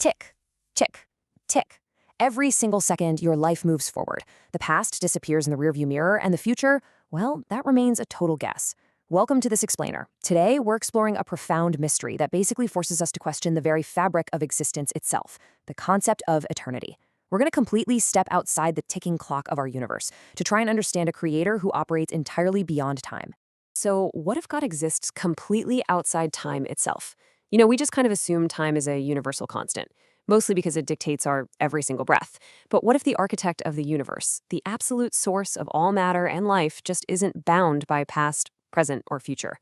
Tick, tick, tick. Every single second, your life moves forward. The past disappears in the rearview mirror, and the future, well, that remains a total guess. Welcome to This Explainer. Today, we're exploring a profound mystery that basically forces us to question the very fabric of existence itself, the concept of eternity. We're going to completely step outside the ticking clock of our universe to try and understand a creator who operates entirely beyond time. So, what if God exists completely outside time itself? We just kind of assume time is a universal constant, mostly because it dictates our every single breath. But what if the architect of the universe, the absolute source of all matter and life, just isn't bound by past, present, or future?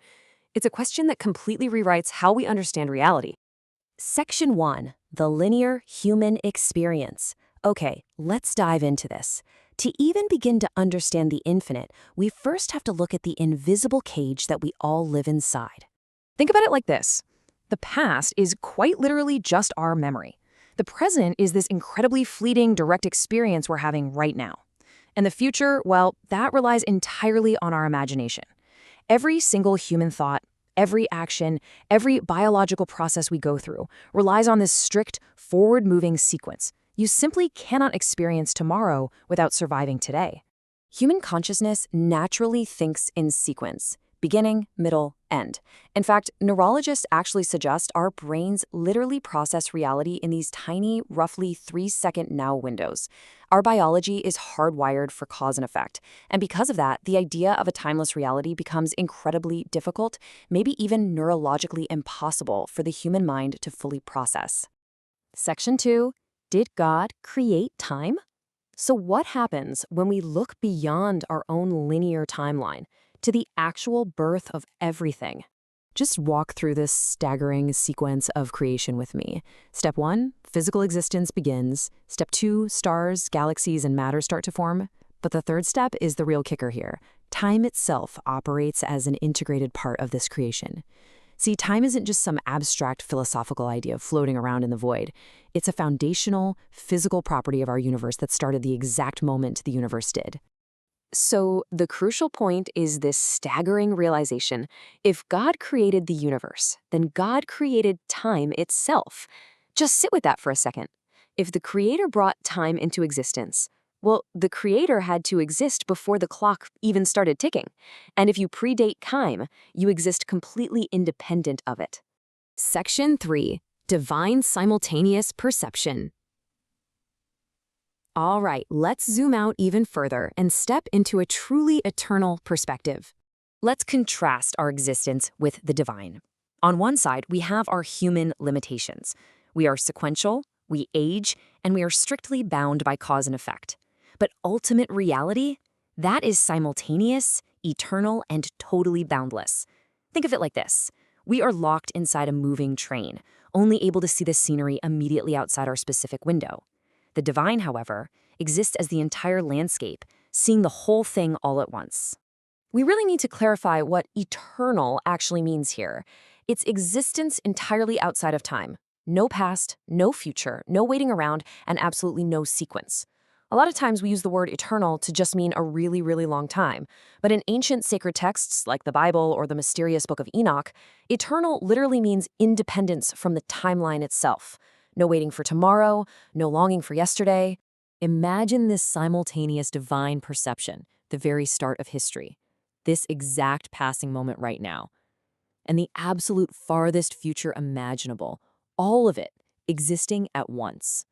It's a question that completely rewrites how we understand reality. Section 1. The Linear Human Experience. Okay, let's dive into this. To even begin to understand the infinite, we first have to look at the invisible cage that we all live inside. Think about it like this. The past is quite literally just our memory. The present is this incredibly fleeting, direct experience we're having right now. And the future, well, that relies entirely on our imagination. Every single human thought, every action, every biological process we go through relies on this strict, forward-moving sequence. You simply cannot experience tomorrow without surviving today. Human consciousness naturally thinks in sequence, beginning, middle, end. In fact, neurologists actually suggest our brains literally process reality in these tiny, roughly 3-second now windows. Our biology is hardwired for cause and effect, and because of that, the idea of a timeless reality becomes incredibly difficult, maybe even neurologically impossible for the human mind to fully process. Section 2. Did God create time? So what happens when we look beyond our own linear timeline to the actual birth of everything? Just walk through this staggering sequence of creation with me. Step 1, physical existence begins. Step 2, stars, galaxies, and matter start to form. But the third step is the real kicker here. Time itself operates as an integrated part of this creation. See, time isn't just some abstract philosophical idea floating around in the void. It's a foundational, physical property of our universe that started the exact moment the universe did. So the crucial point is this staggering realization. If God created the universe, then God created time itself. Just sit with that for a second. If the Creator brought time into existence, well, the Creator had to exist before the clock even started ticking. And if you predate time, you exist completely independent of it. Section 3. Divine Simultaneous Perception. All right, let's zoom out even further and step into a truly eternal perspective. Let's contrast our existence with the divine. On one side, we have our human limitations. We are sequential, we age, and we are strictly bound by cause and effect. But ultimate reality, that is simultaneous, eternal, and totally boundless. Think of it like this. We are locked inside a moving train, only able to see the scenery immediately outside our specific window. The divine, however, exists as the entire landscape, seeing the whole thing all at once. We really need to clarify what eternal actually means here. It's existence entirely outside of time. No past, no future, no waiting around, and absolutely no sequence. A lot of times we use the word eternal to just mean a really, really long time. But in ancient sacred texts like the Bible or the mysterious Book of Enoch, eternal literally means independence from the timeline itself. No waiting for tomorrow, no longing for yesterday. Imagine this simultaneous divine perception, the very start of history. This exact passing moment right now. And the absolute farthest future imaginable. All of it existing at once.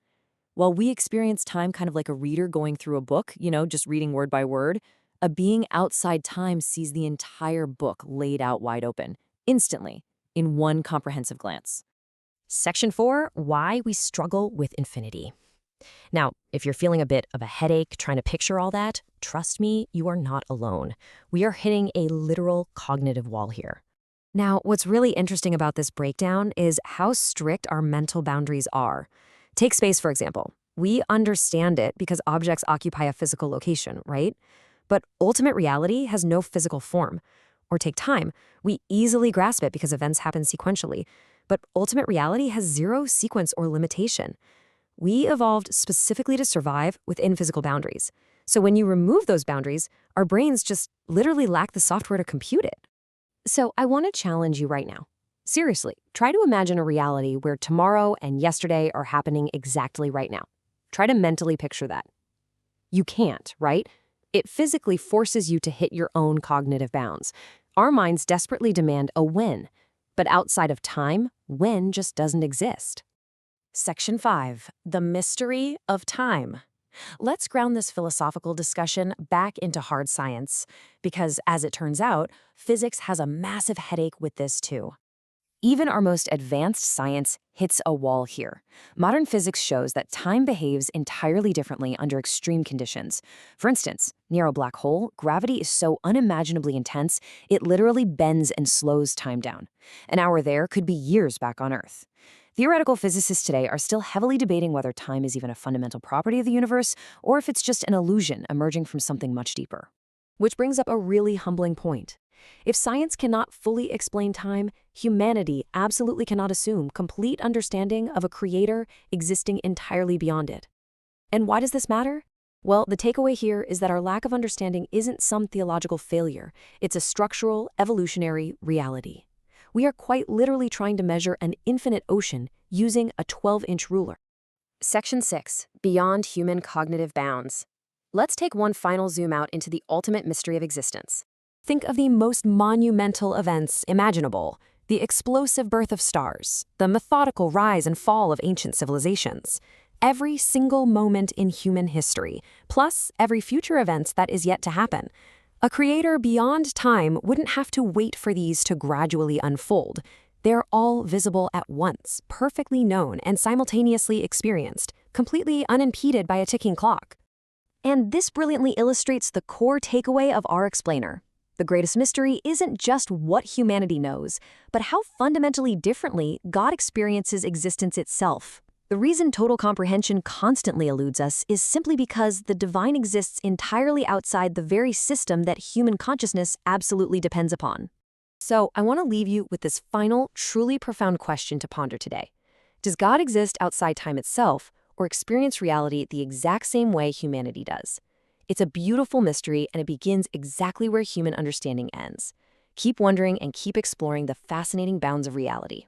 While we experience time kind of like a reader going through a book, just reading word by word, a being outside time sees the entire book laid out wide open, instantly, in one comprehensive glance. Section 4, Why We Struggle with Infinity. Now, if you're feeling a bit of a headache trying to picture all that, trust me, you are not alone. We are hitting a literal cognitive wall here. Now, what's really interesting about this breakdown is how strict our mental boundaries are. Take space, for example. We understand it because objects occupy a physical location, right? But ultimate reality has no physical form. Or take time. We easily grasp it because events happen sequentially. But ultimate reality has zero sequence or limitation. We evolved specifically to survive within physical boundaries. So when you remove those boundaries, our brains just literally lack the software to compute it. So I want to challenge you right now. Seriously, try to imagine a reality where tomorrow and yesterday are happening exactly right now. Try to mentally picture that. You can't, right? It physically forces you to hit your own cognitive bounds. Our minds desperately demand a when, but outside of time, when just doesn't exist. Section 5. The mystery of time. Let's ground this philosophical discussion back into hard science, because as it turns out, physics has a massive headache with this too. Even our most advanced science hits a wall here. Modern physics shows that time behaves entirely differently under extreme conditions. For instance, near a black hole, gravity is so unimaginably intense, it literally bends and slows time down. An hour there could be years back on Earth. Theoretical physicists today are still heavily debating whether time is even a fundamental property of the universe or if it's just an illusion emerging from something much deeper. Which brings up a really humbling point. If science cannot fully explain time, humanity absolutely cannot assume complete understanding of a creator existing entirely beyond it. And why does this matter? Well, the takeaway here is that our lack of understanding isn't some theological failure. It's a structural, evolutionary reality. We are quite literally trying to measure an infinite ocean using a 12-inch ruler. Section 6. Beyond human cognitive bounds. Let's take one final zoom out into the ultimate mystery of existence. Think of the most monumental events imaginable: the explosive birth of stars, the methodical rise and fall of ancient civilizations, every single moment in human history, plus every future event that is yet to happen. A creator beyond time wouldn't have to wait for these to gradually unfold. They're all visible at once, perfectly known and simultaneously experienced, completely unimpeded by a ticking clock. And this brilliantly illustrates the core takeaway of our explainer. The greatest mystery isn't just what humanity knows, but how fundamentally differently God experiences existence itself. The reason total comprehension constantly eludes us is simply because the divine exists entirely outside the very system that human consciousness absolutely depends upon. So, I want to leave you with this final, truly profound question to ponder today. Does God exist outside time itself, or experience reality the exact same way humanity does? It's a beautiful mystery, and it begins exactly where human understanding ends. Keep wondering and keep exploring the fascinating bounds of reality.